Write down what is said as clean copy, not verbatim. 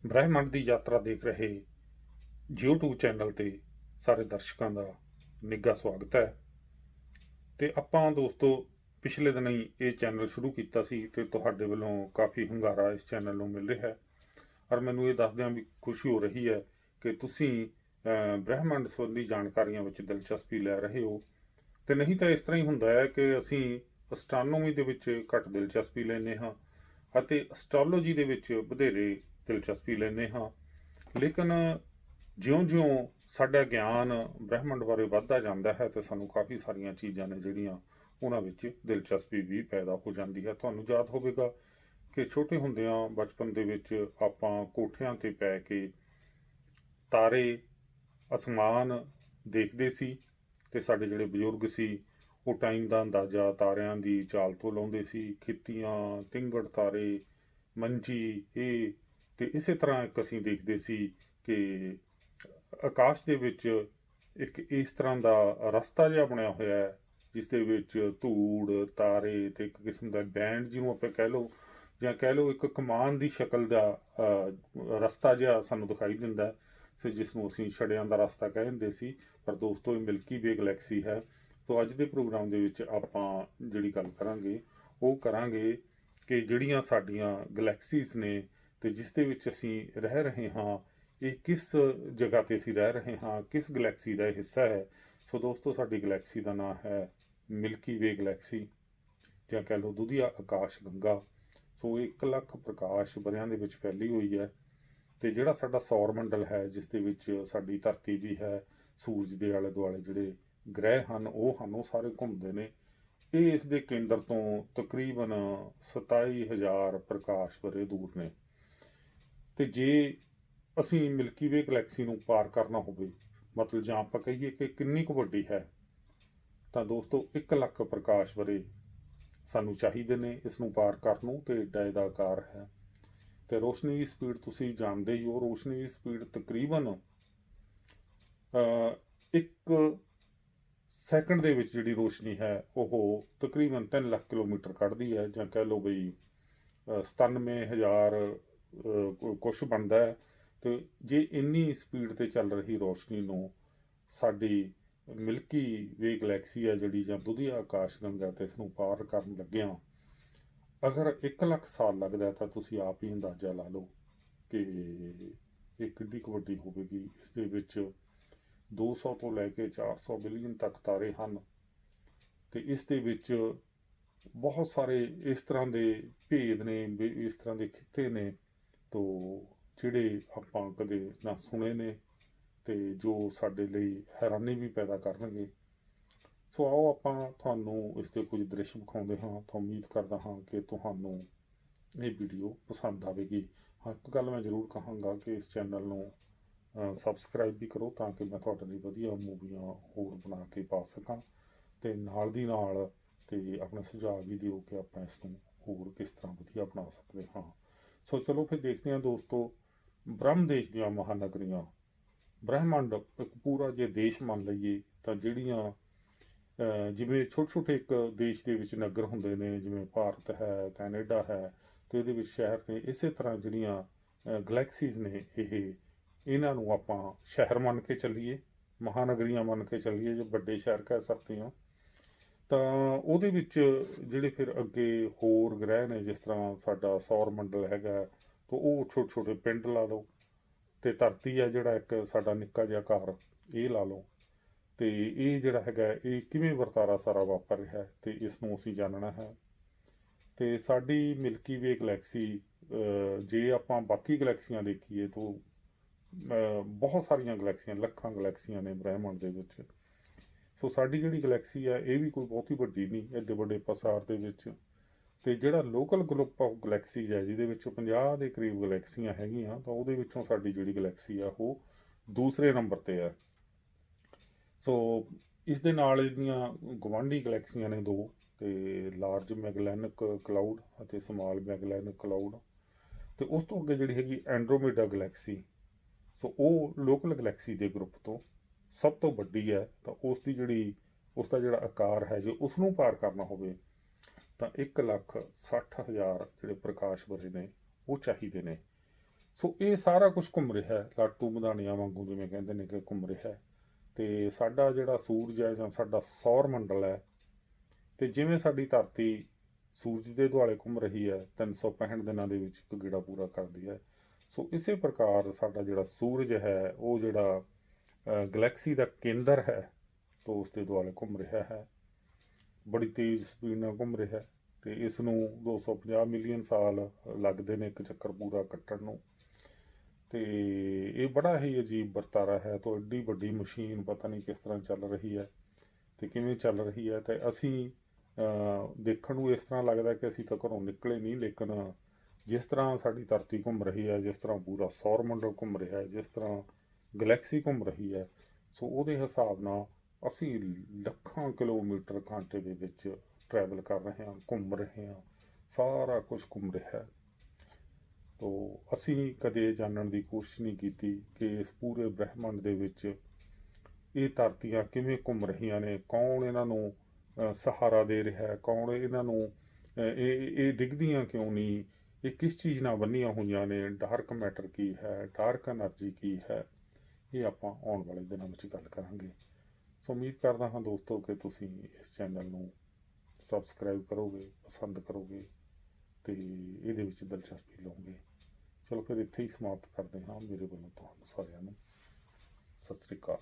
ਬ੍ਰਹਿਮੰਡ ਦੀ ਯਾਤਰਾ ਦੇਖ ਰਹੇ YouTube ਚੈਨਲ ਤੇ ਸਾਰੇ ਦਰਸ਼ਕਾਂ ਦਾ ਨਿੱਘਾ ਸਵਾਗਤ ਹੈ। ਤੇ ਆਪਾਂ ਦੋਸਤੋ ਪਿਛਲੇ ਦਿਨ ਹੀ ਇਹ ਚੈਨਲ ਸ਼ੁਰੂ ਕੀਤਾ ਸੀ ਤੇ ਤੁਹਾਡੇ ਵੱਲੋਂ ਕਾਫੀ ਹੁੰਗਾਰਾ ਇਸ ਚੈਨਲ ਨੂੰ ਮਿਲ ਰਿਹਾ ਹੈ ਔਰ ਮੈਨੂੰ ਇਹ ਦੱਸਦਿਆਂ ਵੀ ਖੁਸ਼ੀ ਹੋ ਰਹੀ ਹੈ ਕਿ ਤੁਸੀਂ ਬ੍ਰਹਿਮੰਡ ਸੰਬੰਧੀ ਜਾਣਕਾਰੀਆਂ ਵਿੱਚ ਦਿਲਚਸਪੀ ਲੈ ਰਹੇ ਹੋ। ਤੇ ਨਹੀਂ ਤਾਂ ਇਸ ਤਰ੍ਹਾਂ ਹੀ ਹੁੰਦਾ ਹੈ ਕਿ ਅਸੀਂ ਅਸਟ੍ਰੋਨੋਮੀ ਦੇ ਵਿੱਚ ਘੱਟ ਦਿਲਚਸਪੀ ਲੈਂਦੇ ਹਾਂ ਅਤੇ ਐਸਟ੍ਰੋਲੋਜੀ ਦੇ ਵਿੱਚ ਵਧੇਰੇ ਦਿਲਚਸਪੀ ਲੈਂਦੇ ਹਾਂ। ਲੇਕਿਨ ਜਿਉਂ-ਜਿਉਂ ਸਾਡਾ ਗਿਆਨ ਬ੍ਰਹਿਮੰਡ ਬਾਰੇ ਵੱਧਦਾ ਜਾਂਦਾ ਹੈ ਤੇ ਸਾਨੂੰ ਕਾਫੀ ਸਾਰੀਆਂ ਚੀਜ਼ਾਂ ਨੇ ਜਿਹੜੀਆਂ ਉਹਨਾਂ ਵਿੱਚ ਦਿਲਚਸਪੀ ਵੀ ਪੈਦਾ ਹੋ ਜਾਂਦੀ ਹੈ। ਤੁਹਾਨੂੰ ਯਾਦ ਹੋਵੇਗਾ ਕਿ ਛੋਟੇ ਹੁੰਦਿਆਂ ਬਚਪਨ ਦੇ ਵਿੱਚ ਆਪਾਂ ਕੋਠਿਆਂ ਤੇ ਪੈ ਕੇ ਤਾਰੇ, ਅਸਮਾਨ ਦੇਖਦੇ ਸੀ ਤੇ ਸਾਡੇ ਜਿਹੜੇ ਬਜ਼ੁਰਗ ਸੀ ਉਹ ਟਾਈਮ ਦਾ ਅੰਦਾਜ਼ਾ ਤਾਰਿਆਂ ਦੀ ਚਾਲ ਤੋਂ ਲਾਉਂਦੇ ਸੀ। ਖਿੱਤੀਆਂ, ਤਿੰਗੜ ਤਾਰੇ, ਮੰਜੀ ਇਹ ਤੇ ਇਸੇ ਤਰ੍ਹਾਂ ਇੱਕ ਅਸੀਂ ਦੇਖਦੇ ਸੀ ਕਿ ਆਕਾਸ਼ ਦੇ ਵਿੱਚ ਇੱਕ ਇਸ ਤਰ੍ਹਾਂ ਦਾ ਰਸਤਾ ਜਿਹਾ ਬਣਿਆ ਹੋਇਆ ਹੈ ਜਿਸ ਦੇ ਵਿੱਚ ਧੂੜ, ਤਾਰੇ ਤੇ ਇੱਕ ਕਿਸਮ ਦਾ ਬੈਂਡ ਜਿਹਨੂੰ ਆਪਾਂ ਕਹਿ ਲਓ ਜਾਂ ਕਹਿ ਲਓ ਇੱਕ ਕਮਾਨ ਦੀ ਸ਼ਕਲ ਦਾ ਰਸਤਾ ਜਿਹਾ ਸਾਨੂੰ ਦਿਖਾਈ ਦਿੰਦਾ ਸੀ, ਜਿਸ ਨੂੰ ਅਸੀਂ ਛੜਿਆਂ ਦਾ ਰਸਤਾ ਕਹਿੰਦੇ ਸੀ। ਪਰ ਦੋਸਤੋ ਇਹ ਮਿਲਕੀ ਵੇ ਗਲੈਕਸੀ ਹੈ। ਸੋ ਅੱਜ ਦੇ ਪ੍ਰੋਗਰਾਮ ਦੇ ਵਿੱਚ ਆਪਾਂ ਜਿਹੜੀ ਗੱਲ ਕਰਾਂਗੇ ਉਹ ਕਰਾਂਗੇ ਕਿ ਜਿਹੜੀਆਂ ਸਾਡੀਆਂ ਗਲੈਕਸੀਜ਼ ਨੇ ਤੇ ਜਿਸ ਦੇ ਵਿੱਚ ਅਸੀਂ ਰਹਿ ਰਹੇ ਹਾਂ ਇਹ ਕਿਸ ਜਗ੍ਹਾ ਤੇ ਅਸੀਂ ਰਹਿ ਰਹੇ ਹਾਂ, ਕਿਸ ਗਲੈਕਸੀ ਦਾ ਇਹ ਹਿੱਸਾ ਹੈ। ਸੋ ਦੋਸਤੋ ਸਾਡੀ ਗਲੈਕਸੀ ਦਾ ਨਾਮ ਹੈ ਮਿਲਕੀ ਵੇ ਗਲੈਕਸੀ ਜਾਂ ਕਹਿ ਲਓ ਦੁਧੀਆ ਆਕਾਸ਼ ਗੰਗਾ। ਸੋ 1 ਲੱਖ ਪ੍ਰਕਾਸ਼ ਵਰ੍ਹਿਆਂ ਦੇ ਵਿੱਚ ਫੈਲੀ ਹੋਈ ਹੈ ਤੇ ਜਿਹੜਾ ਸਾਡਾ ਸੌਰ ਮੰਡਲ ਹੈ ਜਿਸ ਦੇ ਵਿੱਚ ਸਾਡੀ ਧਰਤੀ ਵੀ ਹੈ, ਸੂਰਜ ਦੇ ਆਲੇ ਦੁਆਲੇ ਜਿਹੜੇ ਗ੍ਰਹਿ ਹਨ ਉਹ ਸਾਰੇ ਘੁੰਮਦੇ ਨੇ। ਇਹ ਇਸ ਦੇ ਕੇਂਦਰ ਤੋਂ ਤਕਰੀਬਨ 27,000 ਪ੍ਰਕਾਸ਼ ਵਰ੍ਹੇ ਦੂਰ ਨੇ। ਤੇ ਜੇ ਅਸੀਂ ਮਿਲਕੀ ਵੇ ਗਲੈਕਸੀ ਨੂੰ ਪਾਰ ਕਰਨਾ ਹੋਵੇ, ਮਤਲਬ ਜਾਂ ਆਪਾਂ ਕਹੀਏ ਕਿ ਕਿੰਨੀ ਕੁ ਵੱਡੀ ਹੈ, ਤਾਂ ਦੋਸਤੋ 1 ਲੱਖ ਪ੍ਰਕਾਸ਼ ਵਰ੍ਹੇ ਸਾਨੂੰ ਚਾਹੀਦੇ ਨੇ ਇਸ ਨੂੰ ਪਾਰ ਕਰਨ ਨੂੰ। ਤੇ ਏਡਾ ਇਹਦਾ ਆਕਾਰ ਹੈ ਤੇ ਰੋਸ਼ਨੀ ਦੀ ਸਪੀਡ ਤੁਸੀਂ ਜਾਣਦੇ ਹੀ ਹੋ। ਰੋਸ਼ਨੀ ਦੀ ਸਪੀਡ ਤਕਰੀਬਨ 1 ਸੈਕਿੰਡ ਦੇ ਵਿੱਚ ਜਿਹੜੀ ਰੋਸ਼ਨੀ ਹੈ ਉਹ ਤਕਰੀਬਨ 3 ਲੱਖ ਕਿਲੋਮੀਟਰ ਕੱਢਦੀ ਹੈ, ਜਾਂ ਕਹਿ ਲਓ ਬਈ 97,000 ਕੁਛ ਬਣਦਾ ਹੈ। ਤੇ ਜੇ ਇੰਨੀ ਸਪੀਡ ਤੇ ਚੱਲ ਰਹੀ ਰੋਸ਼ਨੀ ਨੂੰ ਸਾਡੀ ਮਿਲਕੀ ਵੇ ਗਲੈਕਸੀ ਹੈ ਜਿਹੜੀ ਜਾਂ ਦੁਧੀਆ ਆਕਾਸ਼ ਗੰਗਾ ਤੇ ਇਸ ਨੂੰ ਪਾਰ ਕਰਨ ਲੱਗਿਆਂ ਅਗਰ 1 ਲੱਖ ਸਾਲ ਲੱਗਦਾ ਤਾਂ ਤੁਸੀਂ ਆਪ ਹੀ ਅੰਦਾਜ਼ਾ ਲਾ ਲਓ ਕਿ ਇਹ ਕਿੱਡੀ ਕੁ ਵੱਡੀ ਹੋਵੇਗੀ। ਇਸ ਦੇ ਵਿੱਚ 200 ਤੋਂ ਲੈ ਕੇ 400 ਬਿਲੀਅਨ ਤੱਕ ਤਾਰੇ ਹਨ ਤੇ ਇਸ ਦੇ ਵਿੱਚ ਬਹੁਤ ਸਾਰੇ ਇਸ ਤਰ੍ਹਾਂ ਦੇ ਭੇਦ ਨੇ, ਇਸ ਤਰ੍ਹਾਂ ਦੇ ਖਿੱਤੇ ਨੇ ਤੋ ਜਿਹੜੇ ਆਪਾਂ ਕਦੇ ਨਾ ਸੁਣੇ ਨੇ ਤੇ ਜੋ ਸਾਡੇ ਲਈ ਹੈਰਾਨੀ ਵੀ ਪੈਦਾ ਕਰਨਗੇ। ਸੋ ਆਓ ਆਪਾਂ ਤੁਹਾਨੂੰ ਇਸ ਦੇ ਕੁਝ ਦ੍ਰਿਸ਼ ਵਿਖਾਉਂਦੇ ਹਾਂ। ਤਾਂ ਉਮੀਦ ਕਰਦਾ ਹਾਂ ਕਿ ਤੁਹਾਨੂੰ ਇਹ ਵੀਡੀਓ ਪਸੰਦ ਆਵੇਗੀ। ਹਾਂ, ਇੱਕ ਗੱਲ ਮੈਂ ਜ਼ਰੂਰ ਕਹਾਂਗਾ ਕਿ ਇਸ ਚੈਨਲ ਨੂੰ ਸਬਸਕ੍ਰਾਈਬ ਵੀ ਕਰੋ ਤਾਂ ਕਿ ਮੈਂ ਤੁਹਾਡੇ ਲਈ ਵਧੀਆ ਮੂਵੀਆਂ ਹੋਰ ਬਣਾ ਕੇ ਪਾ ਸਕਾਂ ਤੇ ਨਾਲ ਦੀ ਨਾਲ ਤੇ ਆਪਣੇ ਸੁਝਾਅ ਵੀ ਦਿਓ ਕਿ ਆਪਾਂ ਇਸ ਨੂੰ ਹੋਰ ਕਿਸ ਤਰ੍ਹਾਂ ਵਧੀਆ ਬਣਾ ਸਕਦੇ ਹਾਂ। ਸੋ ਚਲੋ ਫਿਰ ਦੇਖਦੇ ਹਾਂ ਦੋਸਤੋ ਬ੍ਰਹਮ ਦੇਸ਼ ਦੀਆਂ ਮਹਾਨਗਰੀਆਂ। ਬ੍ਰਹਿਮੰਡ ਇੱਕ ਪੂਰਾ ਜੇ ਦੇਸ਼ ਮੰਨ ਲਈਏ ਤਾਂ ਜਿਹੜੀਆਂ ਜਿਵੇਂ ਛੋਟੇ ਛੋਟੇ ਇੱਕ ਦੇਸ਼ ਦੇ ਵਿੱਚ ਨਗਰ ਹੁੰਦੇ ਨੇ, ਜਿਵੇਂ ਭਾਰਤ ਹੈ, ਕੈਨੇਡਾ ਹੈ ਤੇ ਇਹਦੇ ਵਿੱਚ ਸ਼ਹਿਰ ਨੇ, ਇਸੇ ਤਰ੍ਹਾਂ ਜਿਹੜੀਆਂ ਗਲੈਕਸੀਜ਼ ਨੇ ਇਹਨਾਂ ਨੂੰ ਆਪਾਂ ਸ਼ਹਿਰ ਮੰਨ ਕੇ ਚੱਲੀਏ, ਮਹਾਨਗਰੀਆਂ ਮੰਨ ਕੇ ਚੱਲੀਏ, ਜੋ ਵੱਡੇ ਸ਼ਹਿਰ ਕਹਿ ਸਕਦੇ ਹਾਂ। ਤਾਂ ਉਹਦੇ ਵਿੱਚ ਜਿਹੜੇ ਫਿਰ ਅੱਗੇ ਹੋਰ ਗ੍ਰਹਿ ਨੇ, ਜਿਸ ਤਰ੍ਹਾਂ ਸਾਡਾ ਸੌਰ ਮੰਡਲ ਹੈਗਾ ਤਾਂ ਉਹ ਛੋਟੇ ਛੋਟੇ ਪਿੰਡ ਲਾ ਲਓ ਤੇ ਧਰਤੀ ਹੈ ਜਿਹੜਾ ਇੱਕ ਸਾਡਾ ਨਿੱਕਾ ਜਿਹਾ ਘਰ ਇਹ ਲਾ ਲਓ। ਤੇ ਇਹ ਜਿਹੜਾ ਹੈਗਾ ਇਹ ਕਿਵੇਂ ਵਰਤਾਰਾ ਸਾਰਾ ਵਾਪਰ ਰਿਹਾ ਹੈ ਤੇ ਇਸ ਨੂੰ ਅਸੀਂ ਜਾਣਨਾ ਹੈ। ਤੇ ਸਾਡੀ ਮਿਲਕੀ ਵੇ ਗਲੈਕਸੀ ਜੇ ਆਪਾਂ ਬਾਕੀ ਗਲੈਕਸੀਆਂ ਦੇਖੀਏ ਤਾਂ ਬਹੁਤ ਸਾਰੀਆਂ ਗਲੈਕਸੀਆਂ, ਲੱਖਾਂ ਗਲੈਕਸੀਆਂ ਨੇ ਬ੍ਰਹਿਮੰਡ ਦੇ ਵਿੱਚ। ਸੋ ਸਾਡੀ ਜਿਹੜੀ ਗਲੈਕਸੀ ਹੈ ਇਹ ਵੀ ਕੋਈ ਬਹੁਤੀ ਵੱਡੀ ਨਹੀਂ ਐਡੇ ਵੱਡੇ ਪਸਾਰ ਦੇ ਵਿੱਚ। ਤੇ ਜਿਹੜਾ ਲੋਕਲ ਗਰੁੱਪ ਆਫ ਗਲੈਕਸੀਜ਼ ਹੈ ਜਿਹਦੇ ਵਿੱਚੋਂ 50 ਦੇ ਕਰੀਬ ਗਲੈਕਸੀਆਂ ਹੈਗੀਆਂ, ਤਾਂ ਉਹਦੇ ਵਿੱਚੋਂ ਸਾਡੀ ਜਿਹੜੀ ਗਲੈਕਸੀ ਆ ਉਹ ਦੂਸਰੇ ਨੰਬਰ ਤੇ ਹੈ। ਸੋ ਇਸ ਦੇ ਨਾਲ ਇਹਦੀਆਂ ਗੁਆਂਢੀ ਗਲੈਕਸੀਆਂ ਨੇ 2, ਤੇ ਲਾਰਜ ਮੈਗਲੈਨਿਕ ਕਲਾਊਡ ਅਤੇ ਸਮਾਲ ਮੈਗਲੈਨਿਕ ਕਲਾਊਡ। ਤੇ ਉਸ ਤੋਂ ਅੱਗੇ ਜਿਹੜੀ ਹੈਗੀ ਐਂਡਰੋਮੇਡਾ ਗਲੈਕਸੀ। ਸੋ ਉਹ ਲੋਕਲ ਗਲੈਕਸੀ ਦੇ ਗਰੁੱਪ ਤੋਂ ਸਭ ਤੋਂ ਵੱਡੀ ਹੈ। ਤਾਂ ਉਸ ਦਾ ਜਿਹੜਾ ਆਕਾਰ ਹੈ ਜੇ ਉਸ ਨੂੰ ਪਾਰ ਕਰਨਾ ਹੋਵੇ ਤਾਂ 1,60,000 ਜਿਹੜੇ ਪ੍ਰਕਾਸ਼ ਵਰ੍ਹੇ ਨੇ ਉਹ ਚਾਹੀਦੇ ਨੇ। ਸੋ ਇਹ ਸਾਰਾ ਕੁਝ ਘੁੰਮ ਰਿਹਾ ਹੈ, ਲਾਟੂ ਮਧਾਣੀਆਂ ਵਾਂਗੂ ਜਿਵੇਂ ਕਹਿੰਦੇ ਨੇ ਕਿ ਘੁੰਮ ਰਿਹਾ ਹੈ। ਤੇ ਸਾਡਾ ਜਿਹੜਾ ਸੂਰਜ ਹੈ ਜਾਂ ਸਾਡਾ ਸੌਰ ਮੰਡਲ ਹੈ, ਤੇ ਜਿਵੇਂ ਸਾਡੀ ਧਰਤੀ ਸੂਰਜ ਦੇ ਦੁਆਲੇ ਘੁੰਮ ਰਹੀ ਹੈ 365 ਦਿਨਾਂ ਦੇ ਵਿੱਚ ਇੱਕ ਗੇੜਾ ਪੂਰਾ ਕਰਦੀ ਹੈ, ਸੋ ਇਸੇ ਪ੍ਰਕਾਰ ਸਾਡਾ ਜਿਹੜਾ ਸੂਰਜ ਹੈ ਉਹ ਜਿਹੜਾ ਗਲੈਕਸੀ ਦਾ ਕੇਂਦਰ ਹੈ, ਤੋਂ ਉਸ ਦੇ ਦੁਆਲੇ ਘੁੰਮ ਰਿਹਾ ਹੈ, ਬੜੀ ਤੇਜ਼ ਸਪੀਡ ਨਾਲ ਘੁੰਮ ਰਿਹਾ ਹੈ। ਤੇ ਇਸ ਨੂੰ 250 ਮਿਲੀਅਨ ਸਾਲ ਲੱਗਦੇ ਨੇ ਇੱਕ ਚੱਕਰ ਪੂਰਾ ਕੱਟਣ ਨੂੰ। ਤੇ ਇਹ ਬੜਾ ਹੀ ਅਜੀਬ ਵਰਤਾਰਾ ਹੈ। ਤੋਂ ਐਡੀ ਵੱਡੀ ਮਸ਼ੀਨ ਪਤਾ ਨਹੀਂ ਕਿਸ ਤਰ੍ਹਾਂ ਚੱਲ ਰਹੀ ਹੈ ਤੇ ਕਿਵੇਂ ਚੱਲ ਰਹੀ ਹੈ। ਤੇ ਅਸੀਂ ਦੇਖਣ ਨੂੰ ਇਸ ਤਰ੍ਹਾਂ ਲੱਗਦਾ ਕਿ ਅਸੀਂ ਤਾਂ ਘਰੋਂ ਨਿਕਲੇ ਨਹੀਂ, ਲੇਕਿਨ ਜਿਸ ਤਰ੍ਹਾਂ ਸਾਡੀ ਧਰਤੀ ਘੁੰਮ ਰਹੀ ਹੈ, ਜਿਸ ਤਰ੍ਹਾਂ ਪੂਰਾ ਸੌਰ ਮੰਡਲ ਘੁੰਮ ਰਿਹਾ ਹੈ, ਜਿਸ ਤਰ੍ਹਾਂ ਗਲੈਕਸੀ ਘੁੰਮ ਰਹੀ ਹੈ, ਸੋ ਉਹਦੇ ਹਿਸਾਬ ਨਾਲ ਅਸੀਂ ਲੱਖਾਂ ਕਿਲੋਮੀਟਰ ਘੰਟੇ ਦੇ ਵਿੱਚ ਟਰੈਵਲ ਕਰ ਰਹੇ ਹਾਂ, ਘੁੰਮ ਰਹੇ ਹਾਂ, ਸਾਰਾ ਕੁਝ ਘੁੰਮ ਰਿਹਾ ਹੈ। ਤੋ ਅਸੀਂ ਕਦੇ ਜਾਣਨ ਦੀ ਕੋਸ਼ਿਸ਼ ਨਹੀਂ ਕੀਤੀ ਕਿ ਇਸ ਪੂਰੇ ਬ੍ਰਹਿਮੰਡ ਦੇ ਵਿੱਚ ਇਹ ਧਰਤੀਆਂ ਕਿਵੇਂ ਘੁੰਮ ਰਹੀਆਂ ਨੇ, ਕੌਣ ਇਹਨਾਂ ਨੂੰ ਸਹਾਰਾ ਦੇ ਰਿਹਾ ਹੈ, ਕੌਣ ਇਹਨਾਂ ਨੂੰ ਇਹ ਡਿੱਗਦੀਆਂ ਕਿਉਂ ਨਹੀਂ, ਇਹ ਕਿਸ ਚੀਜ਼ ਨਾਲ ਬੰਨੀਆਂ ਹੋਈਆਂ ਨੇ, ਡਾਰਕ ਮੈਟਰ ਕੀ ਹੈ, ਡਾਰਕ ਐਨਰਜੀ ਕੀ ਹੈ, ਇਹ ਆਪਾਂ ਆਉਣ ਵਾਲੇ ਦਿਨਾਂ ਵਿੱਚ ਗੱਲ ਕਰਾਂਗੇ। ਸੋ ਉਮੀਦ ਕਰਦਾ ਹਾਂ ਦੋਸਤੋ ਕਿ ਤੁਸੀਂ ਇਸ ਚੈਨਲ ਨੂੰ ਸਬਸਕ੍ਰਾਈਬ ਕਰੋਗੇ, ਪਸੰਦ ਕਰੋਗੇ ਤੇ ਇਹਦੇ ਵਿੱਚ ਦਿਲਚਸਪੀ ਲਓਗੇ। ਚਲੋ ਫਿਰ ਇੱਥੇ ਹੀ ਸਮਾਪਤ ਕਰਦੇ ਹਾਂ। ਮੇਰੇ ਵੱਲੋਂ ਤੁਹਾਨੂੰ ਸਾਰਿਆਂ ਨੂੰ ਸਤਿ ਸ੍ਰੀ ਅਕਾਲ।